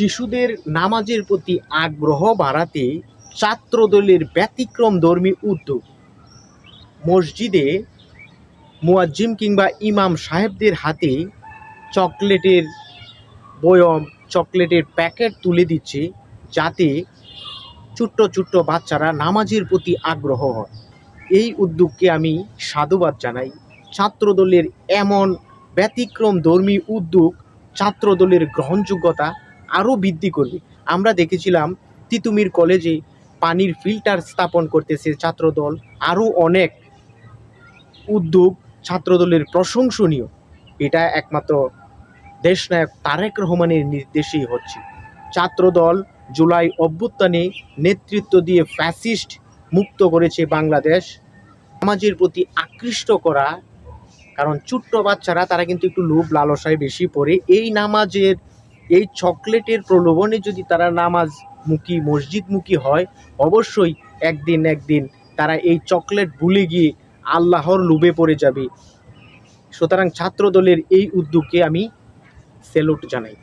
শিশুদের নামাজের প্রতি আগ্রহ বাড়াতে ছাত্রদলের ব্যতিক্রমধর্মী উদ্যোগ। মসজিদে মুয়াজ্জিম কিংবা ইমাম সাহেবদের হাতে চকলেটের বয়ম, চকলেটের প্যাকেট তুলে দিচ্ছে, যাতে ছোট্ট ছোট্ট বাচ্চারা নামাজের প্রতি আগ্রহ হয়। এই উদ্যোগকে আমি সাধুবাদ জানাই। ছাত্রদলের এমন ব্যতিক্রমধর্মী উদ্যোগ ছাত্রদলের গ্রহণযোগ্যতা আরও বৃদ্ধি করবে। আমরা দেখেছিলাম তিতুমির কলেজে পানির ফিল্টার স্থাপন করতেছে ছাত্রদল। আরও অনেক উদ্যোগ ছাত্রদলের প্রশংসনীয়। এটা একমাত্র দেশনায়ক তারেক রহমানের নির্দেশেই হচ্ছে। ছাত্রদল জুলাই অভ্যুত্থানে নেতৃত্ব দিয়ে ফ্যাসিস্ট মুক্ত করেছে বাংলাদেশ। নামাজের প্রতি আকৃষ্ট করা, কারণ ছোট্ট বাচ্চারা তারা কিন্তু একটু লোভ লালসায় বেশি পড়ে। এই নামাজের, এই চকলেটের প্রলোভনে যদি তারা নামাজমুখী, মসজিদমুখী হয়, অবশ্যই একদিন তারা এই চকলেট ভুলে গিয়ে আল্লাহর লোভে পড়ে যাবে। সুতরাং ছাত্রদলের এই উদ্যোগকে আমি স্যালুট জানাই।